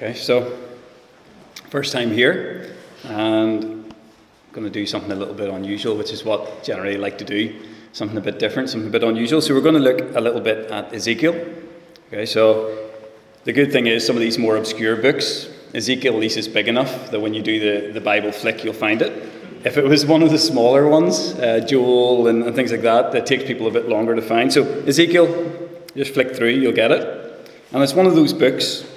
Okay, so first time here, and I'm going to do something a little bit unusual, which is what generally I like to do. Something a bit different, something a bit unusual. So we're going to look a little bit at Ezekiel. Okay, so the good thing is some of these more obscure books, Ezekiel at least is big enough that when you do the Bible flick, you'll find it. If it was one of the smaller ones, Joel and things like that, that takes people a bit longer to find. So Ezekiel, just flick through, you'll get it. And it's one of those books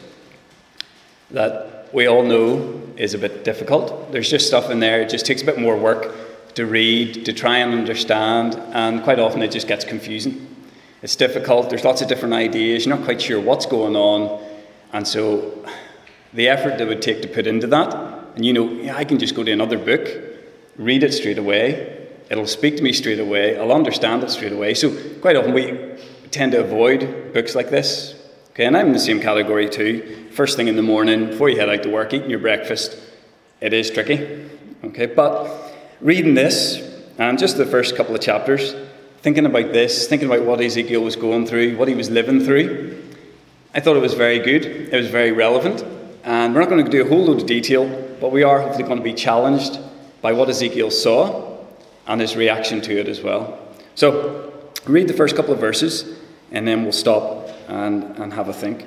that we all know is a bit difficult. There's just stuff in there, it just takes a bit more work to read, to try and understand, and quite often it just gets confusing. It's difficult, there's lots of different ideas, you're not quite sure what's going on, and so the effort that it would take to put into that, and I can just go to another book, read it straight away, it'll speak to me straight away, I'll understand it straight away. So quite often we tend to avoid books like this. Okay, and I'm in the same category too. First thing in the morning, before you head out to work, eating your breakfast, it is tricky. Okay, but reading this, and just the first couple of chapters, thinking about this, thinking about what Ezekiel was going through, what he was living through, I thought it was very good. It was very relevant. And we're not going to do a whole load of detail, but we are hopefully going to be challenged by what Ezekiel saw and his reaction to it as well. So, read the first couple of verses, and then we'll stop and have a think.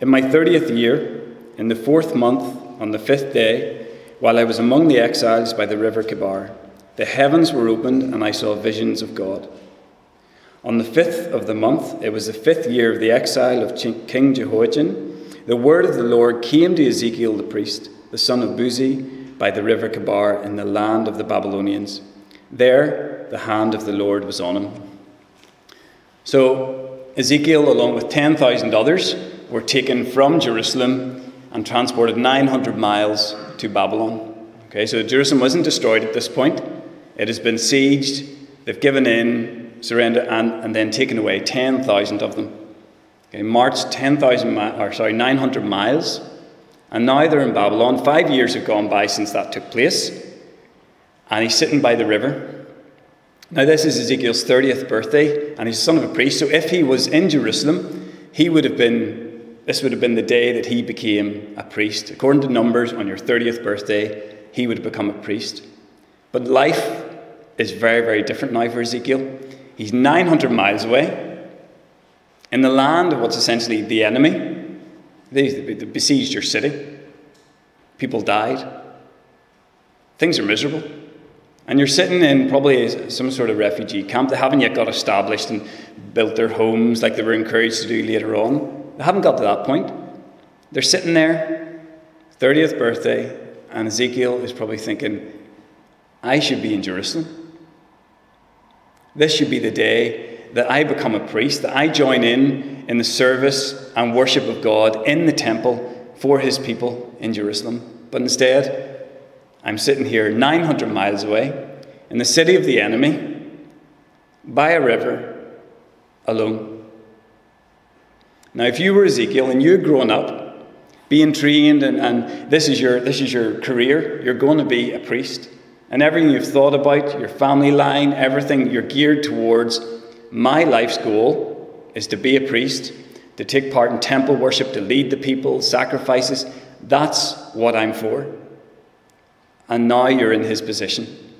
In my 30th year, in the 4th month, on the 5th day, while I was among the exiles by the river Kebar, the heavens were opened and I saw visions of God. On the 5th of the month, it was the 5th year of the exile of King Jehoiachin, the word of the Lord came to Ezekiel the priest, the son of Buzi, by the river Kebar in the land of the Babylonians. There the hand of the Lord was on him. So Ezekiel, along with 10,000 others, were taken from Jerusalem and transported 900 miles to Babylon. Okay, so Jerusalem wasn't destroyed at this point. It has been sieged. They've given in, surrendered, and then taken away 10,000 of them. Okay, marched 900 miles, and now they're in Babylon. 5 years have gone by since that took place, and he's sitting by the river. Now, this is Ezekiel's 30th birthday, and he's the son of a priest. So if he was in Jerusalem, this would have been the day that he became a priest. According to Numbers, on your 30th birthday, he would have become a priest. But life is very, very different now for Ezekiel. He's 900 miles away, in the land of what's essentially the enemy. They besieged your city. People died. Things are miserable. And you're sitting in probably some sort of refugee camp. They haven't yet got established and built their homes like they were encouraged to do later on. They haven't got to that point. They're sitting there, 30th birthday, and Ezekiel is probably thinking, I should be in Jerusalem. This should be the day that I become a priest, that I join in the service and worship of God in the temple for his people in Jerusalem. But instead, I'm sitting here 900 miles away in the city of the enemy, by a river, alone. Now, if you were Ezekiel and you had grown up, being trained, and this is your career, you're going to be a priest. And everything you've thought about, your family line, everything you're geared towards, my life's goal is to be a priest, to take part in temple worship, to lead the people, sacrifices. That's what I'm for. And now you're in his position.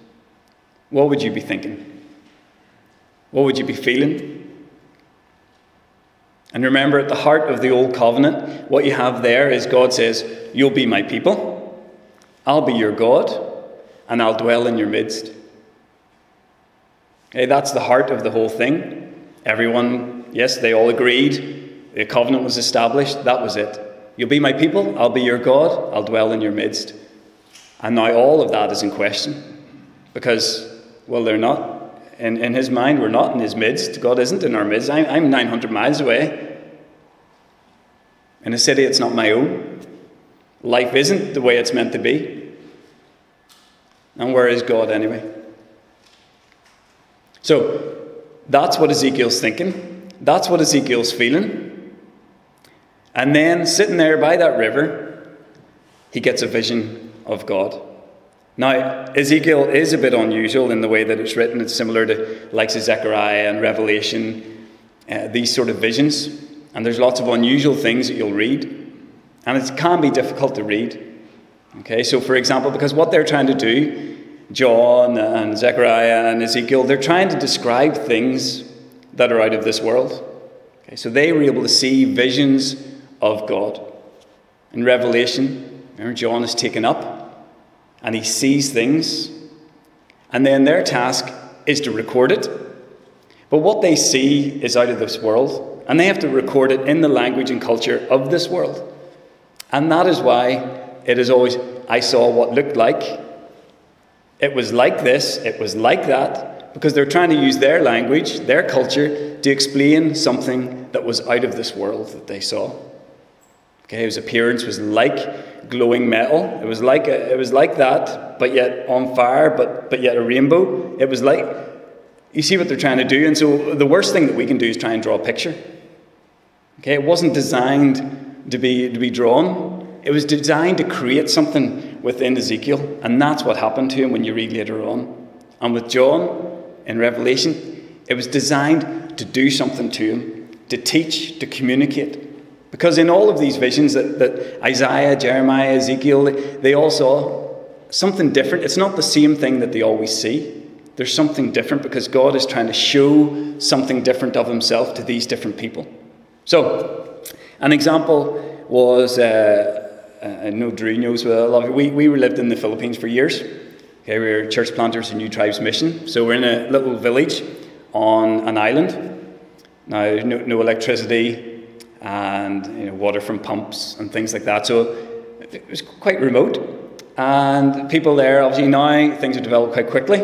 What would you be thinking? What would you be feeling? And remember, at the heart of the old covenant, what you have there is God says, you'll be my people, I'll be your God, and I'll dwell in your midst. Okay, that's the heart of the whole thing. Everyone, yes, they all agreed. The covenant was established. That was it. You'll be my people, I'll be your God, I'll dwell in your midst. And now all of that is in question. Because, well, they're not. In his mind, we're not in his midst. God isn't in our midst. I'm 900 miles away. In a city it's not my own. Life isn't the way it's meant to be. And where is God anyway? So, that's what Ezekiel's thinking. That's what Ezekiel's feeling. And then, sitting there by that river, he gets a vision of God. Now, Ezekiel is a bit unusual in the way that it's written. It's similar to likes of Zechariah and Revelation, these sort of visions. And there's lots of unusual things that you'll read. And it can be difficult to read. Okay, so for example, because what they're trying to do, John and Zechariah and Ezekiel, they're trying to describe things that are out of this world. Okay, so they were able to see visions of God. In Revelation, remember, John is taken up and he sees things, and then their task is to record it. But what they see is out of this world, and they have to record it in the language and culture of this world. And that is why it is always, I saw what looked like. It was like this, it was like that, because they're trying to use their language, their culture, to explain something that was out of this world that they saw. Okay, his appearance was like glowing metal. It was like that, but yet on fire, but yet a rainbow. It was like, you see what they're trying to do. And so the worst thing that we can do is try and draw a picture. Okay, it wasn't designed to be drawn. It was designed to create something within Ezekiel, and that's what happened to him when you read later on. And with John in Revelation, it was designed to do something to him, to teach, to communicate. Because in all of these visions that Isaiah, Jeremiah, Ezekiel, they all saw something different. It's not the same thing that they always see. There's something different because God is trying to show something different of himself to these different people. So, an example was, I know Drew knows what I love. We lived in the Philippines for years. Okay, we were church planters in New Tribes Mission. So we're in a little village on an island. Now, no electricity, and water from pumps and things like that. So it was quite remote. And people there, obviously now things have developed quite quickly.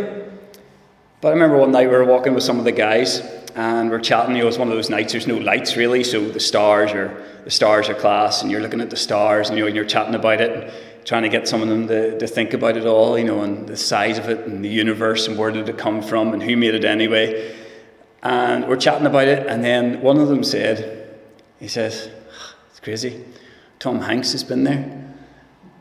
But I remember one night we were walking with some of the guys and we're chatting. It was one of those nights, there's no lights really, so the stars are class, and you're looking at the stars and you're chatting about it, and trying to get some of them to think about it all, and the size of it and the universe and where did it come from and who made it anyway. And we're chatting about it, and then one of them said, he says, it's crazy, Tom Hanks has been there.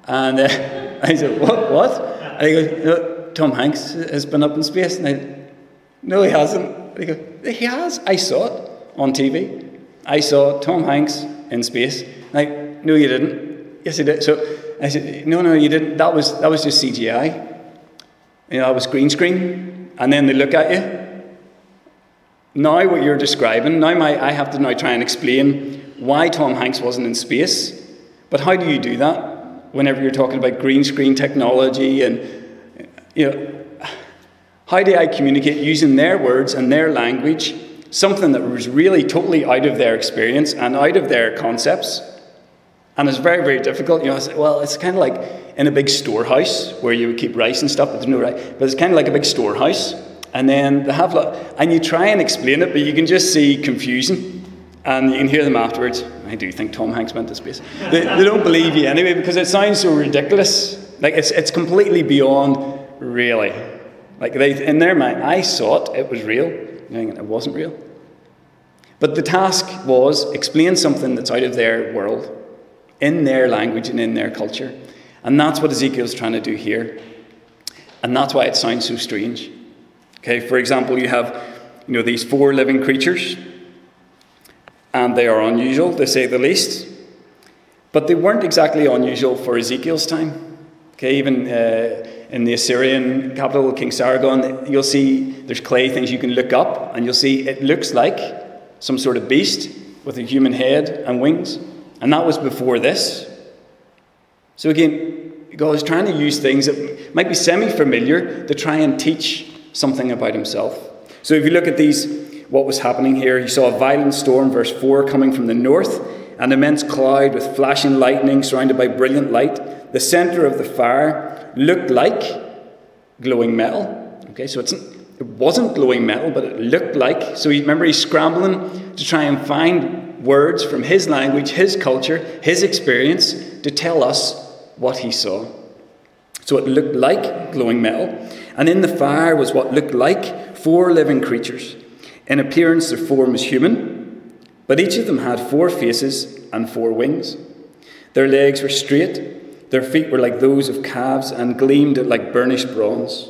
And I said, what? And he goes, no, Tom Hanks has been up in space. And I said, no, he hasn't. And he goes, he has. I saw it on TV. I saw Tom Hanks in space. And I, no, you didn't. Yes, he did. So I said, no, you didn't. That was just CGI. That was green screen. And then they look at you. Now what you're describing, I have to now try and explain why Tom Hanks wasn't in space. But how do you do that whenever you're talking about green screen technology? And, how do I communicate using their words and their language, something that was really totally out of their experience and out of their concepts? And it's very, very difficult. I say, well, it's kind of like in a big storehouse where you would keep rice and stuff, but there's no rice. But it's kind of like a big storehouse. And then they have, and you try and explain it, but you can just see confusion, and you can hear them afterwards. I do think Tom Hanks went to space. They don't believe you anyway because it sounds so ridiculous. Like it's completely beyond really. Like in their mind, I saw it. It was real. It wasn't real. But the task was explain something that's out of their world, in their language and in their culture, and that's what Ezekiel's trying to do here, and that's why it sounds so strange. Okay, for example, you have, these 4 living creatures, and they are unusual, to say the least. But they weren't exactly unusual for Ezekiel's time. Okay, even in the Assyrian capital, King Sargon, you'll see there's clay things you can look up, and you'll see it looks like some sort of beast with a human head and wings. And that was before this. So again, God is trying to use things that might be semi-familiar to try and teach something about himself. So if you look at these, what was happening here, you saw a violent storm, verse 4, coming from the north, an immense cloud with flashing lightning surrounded by brilliant light. The center of the fire looked like glowing metal. Okay, so it wasn't glowing metal, but it looked like. So remember, he's scrambling to try and find words from his language, his culture, his experience to tell us what he saw. So it looked like glowing metal. And in the fire was what looked like 4 living creatures. In appearance, their form was human, but each of them had 4 faces and 4 wings. Their legs were straight, their feet were like those of calves and gleamed like burnished bronze.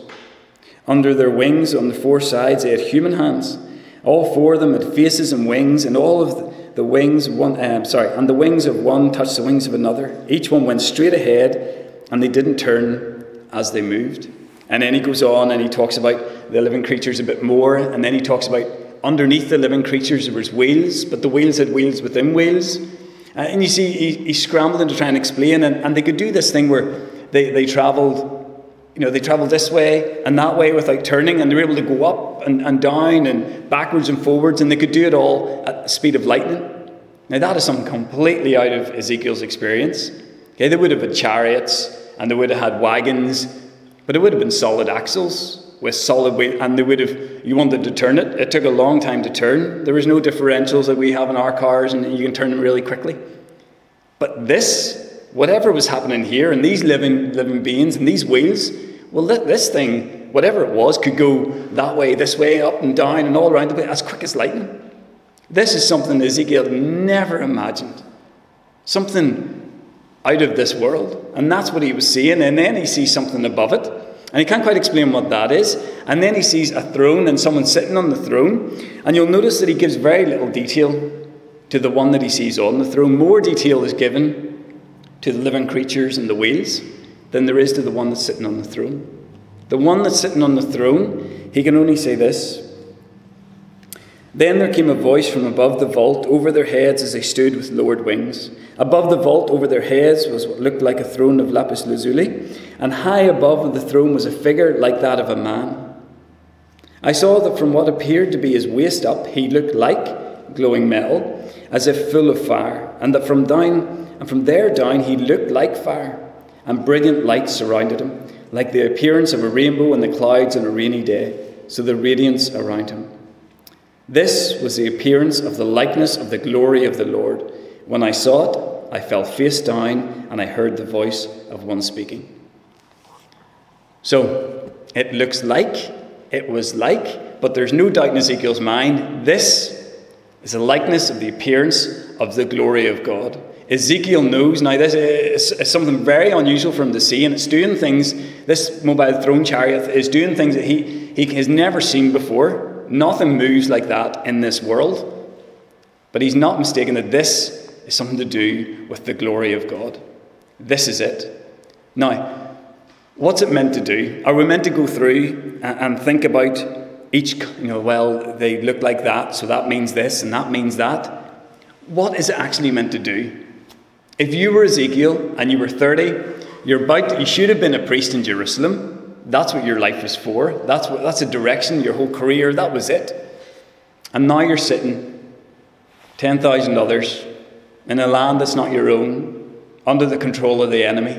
Under their wings, on the 4 sides, they had human hands. All 4 of them had faces and wings, and all of the wings of one touched the wings of another. Each one went straight ahead, and they didn't turn as they moved. And then he goes on and he talks about the living creatures a bit more, and then he talks about underneath the living creatures there was wheels, but the wheels had wheels within wheels. And you see, he's scrambling to try and explain, and they could do this thing where they travelled, they travelled this way and that way without turning, and they were able to go up and down and backwards and forwards, and they could do it all at the speed of lightning. Now that is something completely out of Ezekiel's experience. Okay, they would have had chariots, and they would have had wagons, but it would have been solid axles with solid weight, and you wanted to turn it. It took a long time to turn. There was no differentials that we have in our cars, and you can turn them really quickly. But this, whatever was happening here, and these living beings, and these wheels, well, this thing, whatever it was, could go that way, this way, up and down, and all around the place, as quick as lightning. This is something Ezekiel never imagined. Something out of this world. And that's what he was seeing. And then he sees something above it. And he can't quite explain what that is. And then he sees a throne and someone sitting on the throne. And you'll notice that he gives very little detail to the one that he sees on the throne. More detail is given to the living creatures and the wheels than there is to the one that's sitting on the throne. The one that's sitting on the throne, he can only say this. Then there came a voice from above the vault over their heads as they stood with lowered wings. Above the vault over their heads was what looked like a throne of lapis lazuli, and high above the throne was a figure like that of a man. I saw that from what appeared to be his waist up, he looked like glowing metal, as if full of fire, and that from there down he looked like fire, and brilliant light surrounded him, like the appearance of a rainbow in the clouds on a rainy day, so the radiance around him. This was the appearance of the likeness of the glory of the Lord. When I saw it, I fell face down, and I heard the voice of one speaking. So, it looks like, it was like, but there's no doubt in Ezekiel's mind, this is a likeness of the appearance of the glory of God. Ezekiel knows, now this is something very unusual for him to see, and it's doing things, this mobile throne chariot is doing things that he has never seen before. Nothing moves like that in this world. But he's not mistaken that this is something to do with the glory of God. This is it. Now, what's it meant to do? Are we meant to go through and think about each, well, they look like that, so that means this and that means that? What is it actually meant to do? If you were Ezekiel and you were 30, you should have been a priest in Jerusalem. That's what your life was for. That's a direction, your whole career, that was it. And now you're sitting, 10,000 others, in a land that's not your own, under the control of the enemy.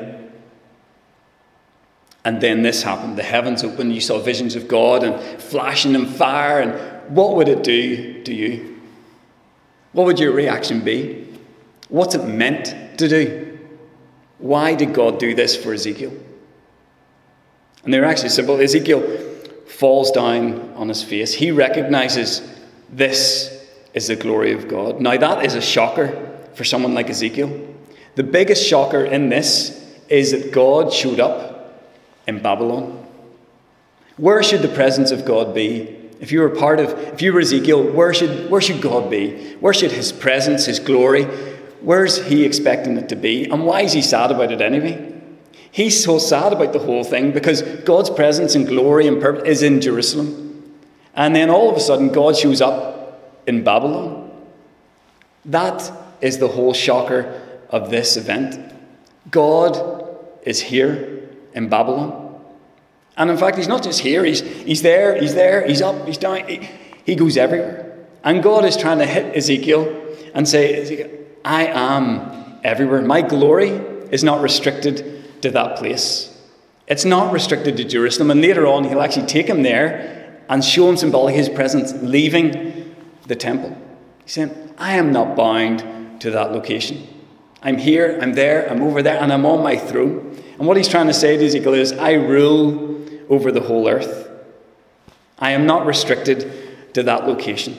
And then this happened. The heavens opened, you saw visions of God and flashing and fire, and what would it do to you? What would your reaction be? What's it meant to do? Why did God do this for Ezekiel? And they're actually simple. Ezekiel falls down on his face. He recognizes this is the glory of God. Now that is a shocker for someone like Ezekiel. The biggest shocker in this is that God showed up in Babylon. Where should the presence of God be? If you were Ezekiel, where should God be? Where should his presence, his glory, where's he expecting it to be? And why is he sad about it anyway? He's so sad about the whole thing because God's presence and glory and purpose is in Jerusalem. And then all of a sudden God shows up in Babylon. That is the whole shocker of this event. God is here in Babylon. And in fact, he's not just here. He's there, he's up, he's down. He goes everywhere. And God is trying to hit Ezekiel and say, Ezekiel, I am everywhere. My glory is not restricted to that place. It's not restricted to Jerusalem. And later on, he'll actually take him there and show him symbolically his presence leaving the temple. He's saying, I am not bound to that location. I'm here, I'm there, I'm over there, and I'm on my throne. And what he's trying to say to Ezekiel is, I rule over the whole earth. I am not restricted to that location.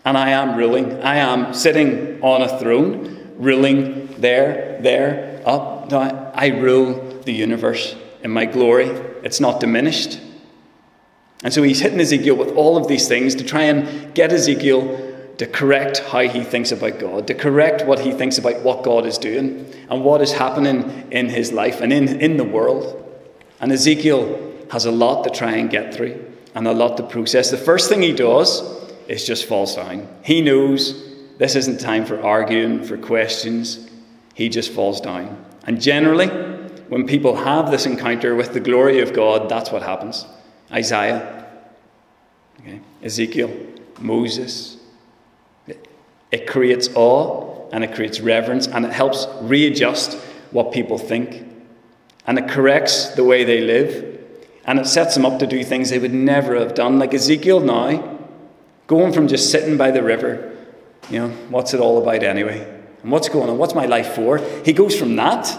And I am ruling. I am sitting on a throne, ruling there, up, down. I rule the universe in my glory. It's not diminished. And so he's hitting Ezekiel with all of these things to try and get Ezekiel to correct how he thinks about God, to correct what he thinks about what God is doing and what is happening in his life and in the world. And Ezekiel has a lot to try and get through and a lot to process. The first thing he does is just falls down. He knows this isn't time for arguing, for questions. He just falls down. And generally, when people have this encounter with the glory of God, that's what happens. Isaiah, Ezekiel, Moses. It creates awe and it creates reverence and it helps readjust what people think. And it corrects the way they live. And it sets them up to do things they would never have done. Like Ezekiel now, going from just sitting by the river, what's it all about anyway? And what's going on? What's my life for? He goes from that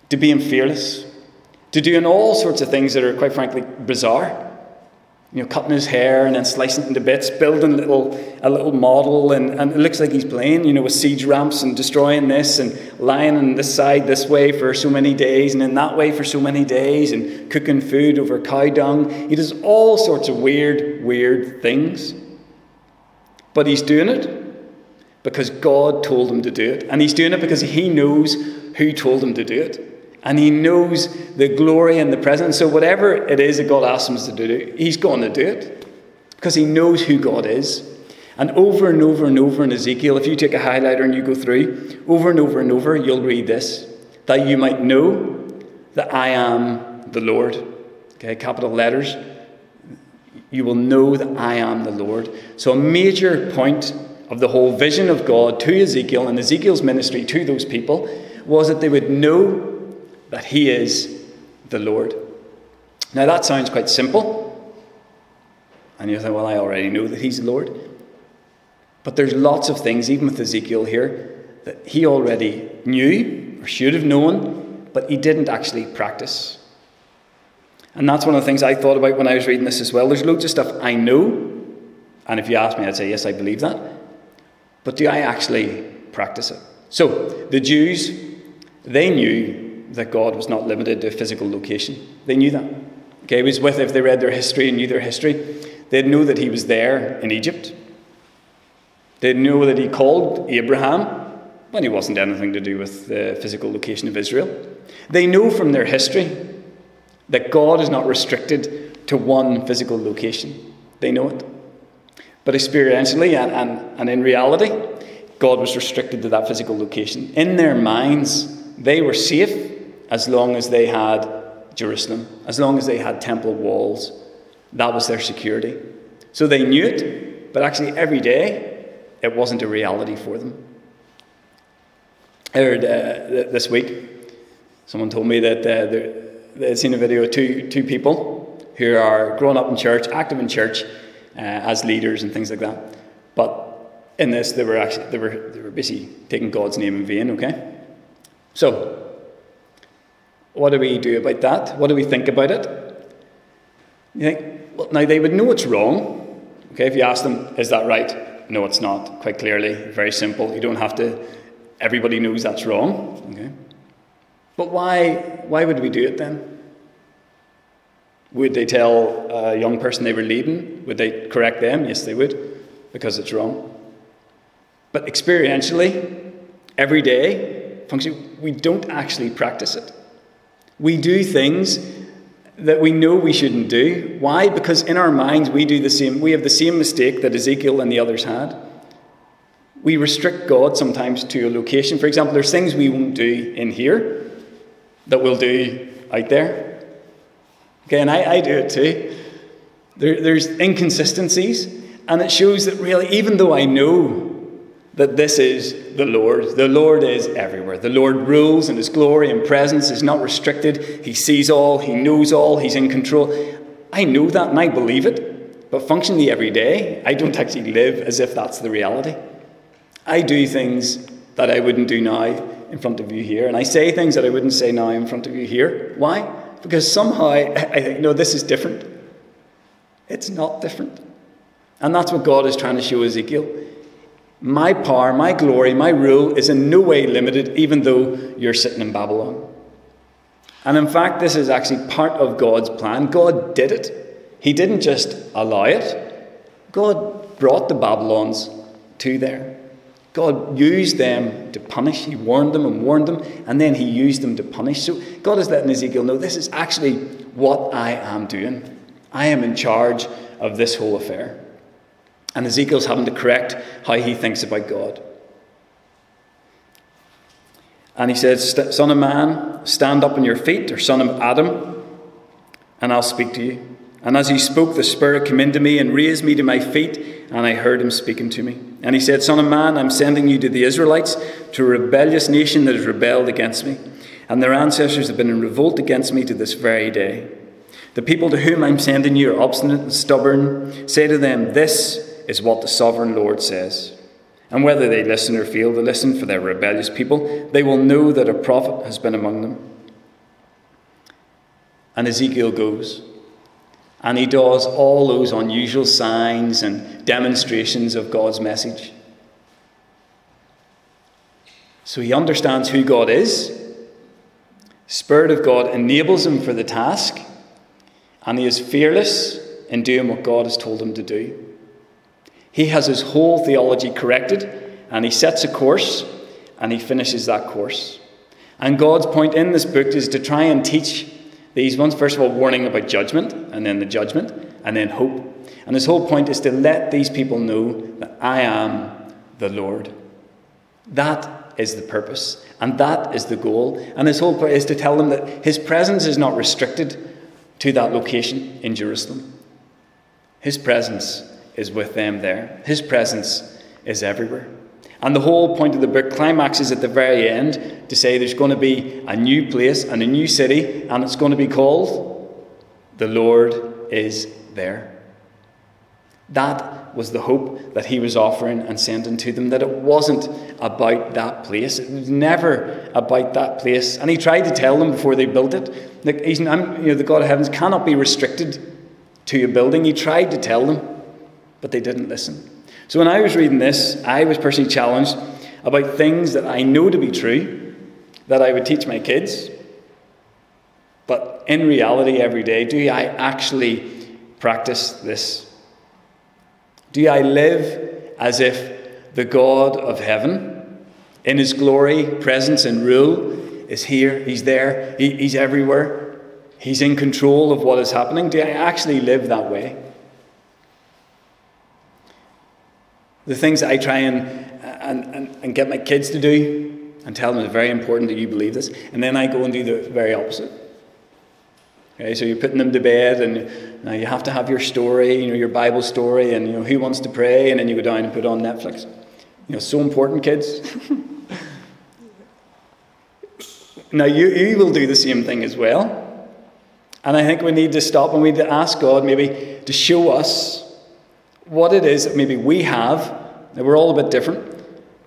to being fearless, to doing all sorts of things that are, quite frankly, bizarre. Cutting his hair and then slicing it into bits, building a little model, and it looks like he's playing, with siege ramps and destroying this and lying on this side this way for so many days and in that way for so many days and cooking food over cow dung. He does all sorts of weird things. But he's doing it because God told him to do it. And he's doing it because he knows who told him to do it. And he knows the glory and the presence. So whatever it is that God asks him to do, he's going to do it. Because he knows who God is. And over and over and over in Ezekiel, if you take a highlighter and you go through, over and over and over, you'll read this. That you might know that I am the Lord. Okay, capital letters. You will know that I am the Lord. So a major point of the whole vision of God to Ezekiel and Ezekiel's ministry to those people was that they would know that he is the Lord. Now that sounds quite simple. And you think, well, I already know that he's the Lord. But there's lots of things, even with Ezekiel here, that he already knew or should have known, but he didn't actually practice. And that's one of the things I thought about when I was reading this as well. There's loads of stuff I know. And if you ask me, I'd say, yes, I believe that. But do I actually practice it? So the Jews, they knew that God was not limited to a physical location. They knew that. Okay, it was if they read their history and knew their history, they'd know that he was there in Egypt. They'd know that he called Abraham when he wasn't anything to do with the physical location of Israel. They know from their history that God is not restricted to one physical location. They know it. But experientially and in reality, God was restricted to that physical location. In their minds, they were safe as long as they had Jerusalem, as long as they had temple walls. That was their security. So they knew it, but actually every day it wasn't a reality for them. I heard this week, someone told me that they'd seen a video of two people who are growing up in church, active in church as leaders and things like that. But in this, they were basically taking God's name in vain. Okay, so what do we do about that? What do we think about it? You think, well, now they would know it's wrong. Okay, if you ask them, is that right? No, it's not. Quite clearly, very simple. You don't have to. Everybody knows that's wrong. Okay, but why would we do it then? Would they tell a young person they were leading? Would they correct them? Yes, they would, because it's wrong. But experientially, every day, we don't actually practice it. We do things that we know we shouldn't do. Why? Because in our minds we do the same. We have the same mistake that Ezekiel and the others had. We restrict God sometimes to a location. For example, there's things we won't do in here that we'll do out there. Okay, and I do it too. There's inconsistencies, and it shows that really, even though I know that this is the Lord is everywhere. The Lord rules, and his glory and presence is not restricted. He sees all, he knows all, he's in control. I know that and I believe it, but functionally every day, I don't actually live as if that's the reality. I do things that I wouldn't do now in front of you here, and I say things that I wouldn't say now in front of you here. Why? Because somehow I think, no, this is different. It's not different. And that's what God is trying to show Ezekiel. My power, my glory, my rule is in no way limited, even though you're sitting in Babylon. And in fact, this is actually part of God's plan. God did it. He didn't just allow it. God brought the Babylons to there. God used them to punish. He warned them, and then he used them to punish. So God is letting Ezekiel know, this is actually what I am doing. I am in charge of this whole affair. And Ezekiel's having to correct how he thinks about God. And he says, Son of man, stand up on your feet, or son of Adam, and I'll speak to you. And as he spoke, the Spirit came into me and raised me to my feet, and I heard him speaking to me. And he said, Son of man, I'm sending you to the Israelites, to a rebellious nation that has rebelled against me. And their ancestors have been in revolt against me to this very day. The people to whom I'm sending you are obstinate and stubborn. Say to them, this is what the sovereign Lord says. And whether they listen or fail to listen, for their rebellious people, they will know that a prophet has been among them. And Ezekiel goes, and he does all those unusual signs and demonstrations of God's message. So he understands who God is. The Spirit of God enables him for the task, and he is fearless in doing what God has told him to do. He has his whole theology corrected, and he sets a course, and he finishes that course. And God's point in this book is to try and teach these ones, first of all, warning about judgment, and then the judgment, and then hope. And his whole point is to let these people know that I am the Lord. That is the purpose, and that is the goal. And his whole point is to tell them that his presence is not restricted to that location in Jerusalem. His presence is with them there. His presence is everywhere. And the whole point of the book climaxes at the very end to say there's going to be a new place and a new city, and it's going to be called The Lord is There. That was the hope that he was offering and sending to them, that it wasn't about that place. It was never about that place. And he tried to tell them before they built it, that the God of heavens cannot be restricted to a building. He tried to tell them, but they didn't listen. So when I was reading this, I was personally challenged about things that I know to be true, that I would teach my kids. But in reality, every day, do I actually practice this? Do I live as if the God of heaven, in his glory, presence and rule, is here, he's there, he's everywhere, he's in control of what is happening? Do I actually live that way? The things that I try and get my kids to do and tell them it's very important that you believe this, and then I go and do the very opposite. Okay, so you're putting them to bed, and now you have to have your story, your Bible story, and who wants to pray, and then you go down and put on Netflix. So important, kids. Now you will do the same thing as well, and I think we need to stop and we need to ask God maybe to show us what it is that maybe we have. Now we're all a bit different.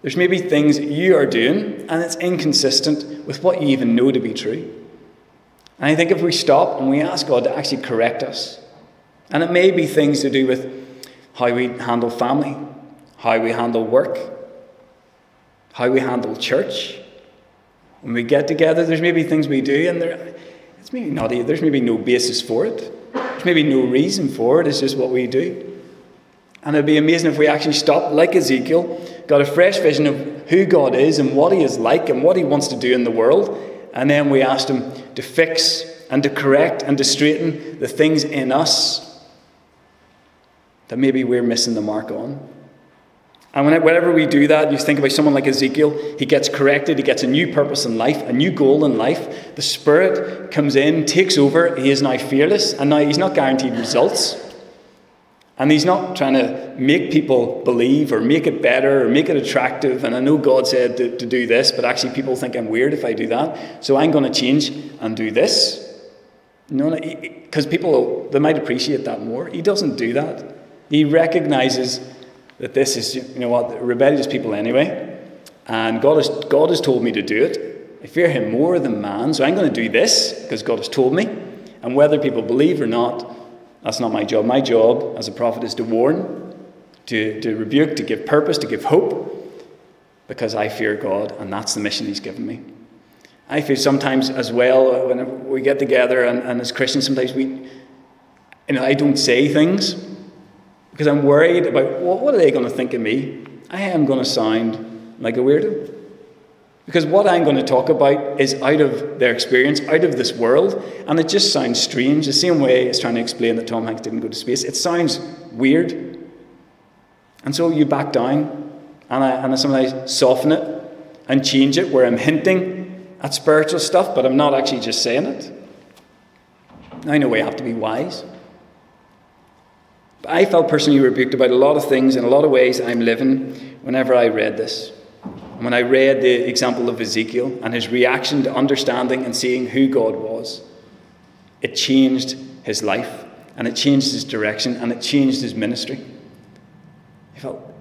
There's maybe things that you are doing, and it's inconsistent with what you even know to be true. And I think if we stop and we ask God to actually correct us, and it may be things to do with how we handle family, how we handle work, how we handle church. When we get together, there's maybe things we do, and there's maybe no basis for it. There's maybe no reason for it. It's just what we do. And it'd be amazing if we actually stopped, like Ezekiel, got a fresh vision of who God is and what he is like and what he wants to do in the world. And then we asked him to fix and to correct and to straighten the things in us that maybe we're missing the mark on. And whenever we do that, you think about someone like Ezekiel, he gets corrected, he gets a new purpose in life, a new goal in life. The Spirit comes in, takes over, he is now fearless, and now he's not guaranteed results. And he's not trying to make people believe or make it better or make it attractive. And I know God said to do this, but actually people think I'm weird if I do that. So I'm going to change and do this. Because people, they might appreciate that more. He doesn't do that. He recognizes that this is, rebellious people anyway. And God has told me to do it. I fear him more than man. So I'm going to do this because God has told me. And whether people believe or not, that's not my job. My job as a prophet is to warn, to rebuke, to give purpose, to give hope, because I fear God, and that's the mission he's given me. I feel sometimes as well, whenever we get together, and as Christians, sometimes I don't say things, because I'm worried about, what are they going to think of me? I am going to sound like a weirdo. Because what I'm going to talk about is out of their experience, out of this world, and it just sounds strange. The same way as trying to explain that Tom Hanks didn't go to space. It sounds weird. And so you back down, and I sometimes soften it and change it where I'm hinting at spiritual stuff, but I'm not actually just saying it. I know we have to be wise. But I felt personally rebuked about a lot of things in a lot of ways I'm living whenever I read this. And when I read the example of Ezekiel and his reaction to understanding and seeing who God was, it changed his life, and it changed his direction, and it changed his ministry. I felt,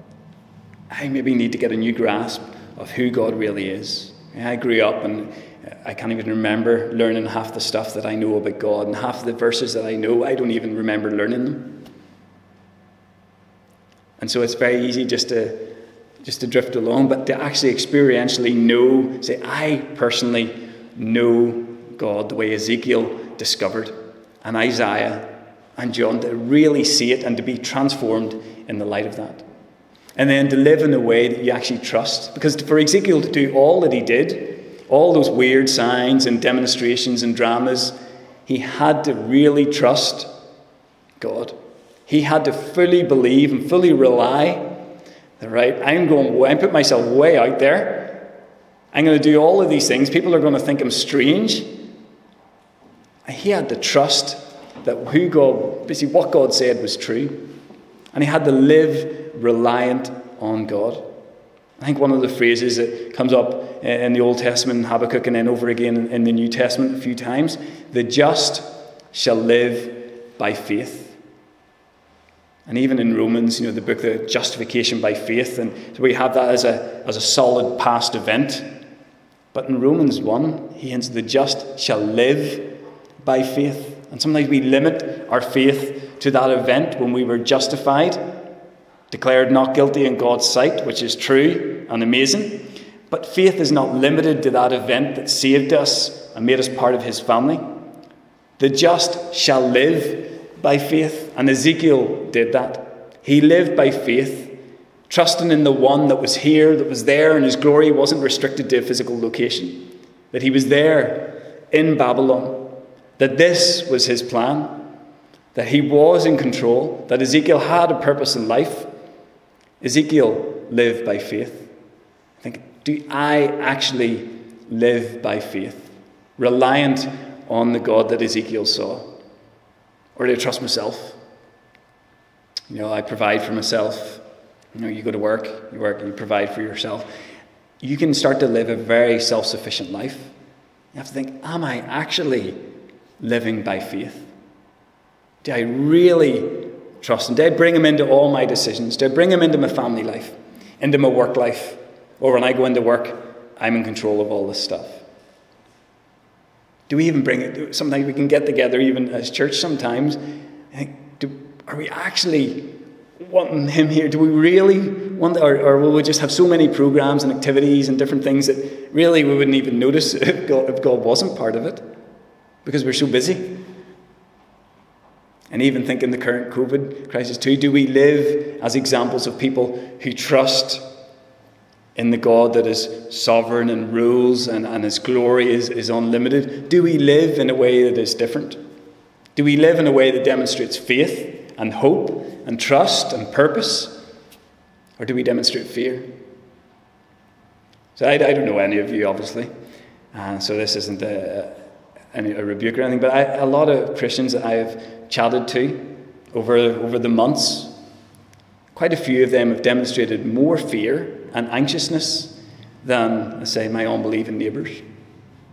I maybe need to get a new grasp of who God really is. I grew up and I can't even remember learning half the stuff that I know about God, and half the verses that I know, I don't even remember learning them. And so it's very easy just to drift along, but to actually experientially know, say, I personally know God the way Ezekiel discovered, and Isaiah and John, to really see it and to be transformed in the light of that. And then to live in a way that you actually trust. Because for Ezekiel to do all that he did, all those weird signs and demonstrations and dramas, he had to really trust God. He had to fully believe and fully rely. Right, I'm put myself way out there. I'm going to do all of these things. People are going to think I'm strange. And he had to trust that what God said was true. And he had to live reliant on God. I think one of the phrases that comes up in the Old Testament, in Habakkuk, and then over again in the New Testament a few times, the just shall live by faith. And even in Romans, the book, the justification by faith, and so we have that as a solid past event. But in Romans 1, he hints the just shall live by faith. And sometimes we limit our faith to that event when we were justified, declared not guilty in God's sight, which is true and amazing. But faith is not limited to that event that saved us and made us part of his family. The just shall live by faith, and Ezekiel did that. He lived by faith, trusting in the one that was here, that was there, and his glory wasn't restricted to a physical location, that he was there in Babylon, that this was his plan, that he was in control, that Ezekiel had a purpose in life. Ezekiel lived by faith. I think, do I actually live by faith, reliant on the God that Ezekiel saw? Or do I trust myself? I provide for myself. You go to work, you provide for yourself. You can start to live a very self-sufficient life. You have to think, am I actually living by faith? Do I really trust him? Do I bring him into all my decisions? Do I bring him into my family life, into my work life? Or when I go into work, I'm in control of all this stuff? Do we even bring it? Sometimes we can get together, even as church sometimes. I think, are we actually wanting him here? Do we really want, or will we just have so many programs and activities and different things that really we wouldn't even notice if God wasn't part of it? Because we're so busy. And even think in the current COVID crisis too, do we live as examples of people who trust in the God that is sovereign and rules and his glory is unlimited? Do we live in a way that is different? Do we live in a way that demonstrates faith and hope and trust and purpose? Or do we demonstrate fear? So I don't know any of you, obviously. So this isn't a rebuke or anything, but a lot of Christians that I have chatted to over the months, quite a few of them have demonstrated more fear and anxiousness than, let's say, my unbelieving neighbours,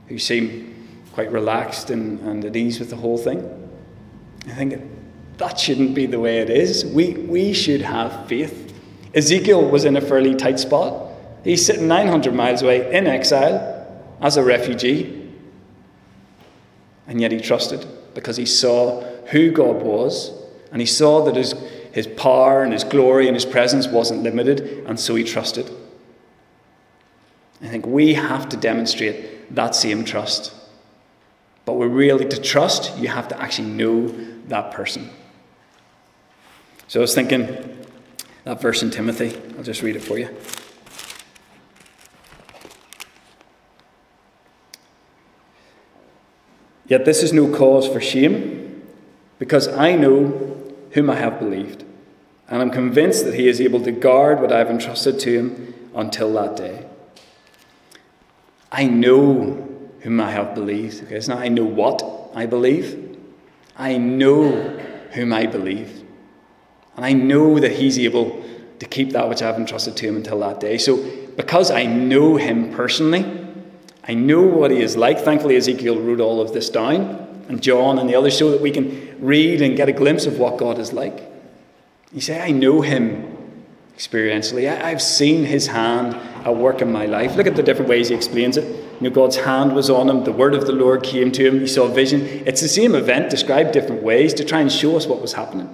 who seem quite relaxed and at ease with the whole thing. I think that shouldn't be the way it is. We should have faith. Ezekiel was in a fairly tight spot. He's sitting 900 miles away in exile as a refugee. And yet he trusted because he saw who God was, and he saw that his power and his glory and his presence wasn't limited, and so he trusted. I think we have to demonstrate that same trust. But to trust, you have to actually know that person. So I was thinking, that verse in Timothy. I'll just read it for you. Yet this is no cause for shame, because I know whom I have believed, and I'm convinced that he is able to guard what I have entrusted to him until that day. I know whom I have believed. Okay, it's not I know what I believe. I know whom I believe. And I know that he's able to keep that which I have entrusted to him until that day. So because I know him personally, I know what he is like. Thankfully, Ezekiel wrote all of this down, and John and the others, so that we can read and get a glimpse of what God is like. You say, I know him experientially. I've seen his hand at work in my life. Look at the different ways he explains it. You know, God's hand was on him. The word of the Lord came to him. He saw a vision. It's the same event described different ways to try and show us what was happening.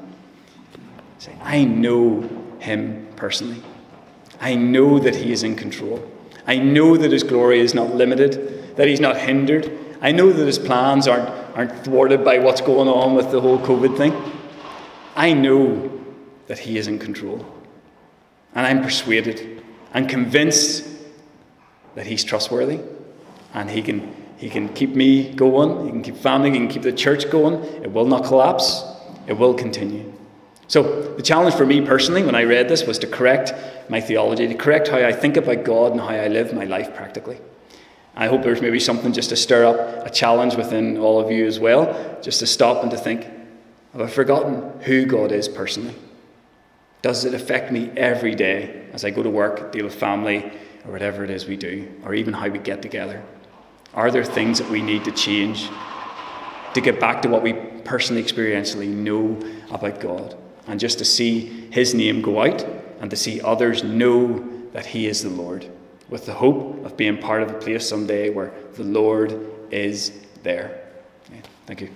Say, I know him personally. I know that he is in control. I know that his glory is not limited, that he's not hindered. I know that his plans aren't thwarted by what's going on with the whole COVID thing. I know that he is in control. And I'm persuaded and convinced that he's trustworthy, and he can keep me going, he can keep family, he can keep the church going. It will not collapse. It will continue. So the challenge for me personally when I read this was to correct my theology, to correct how I think about God and how I live my life practically. I hope there's maybe something just to stir up a challenge within all of you as well, just to stop and to think, have I forgotten who God is personally? Does it affect me every day as I go to work, deal with family, or whatever it is we do, or even how we get together? Are there things that we need to change to get back to what we personally, experientially know about God? And just to see his name go out and to see others know that he is the Lord, with the hope of being part of a place someday where the Lord is there. Okay, thank you.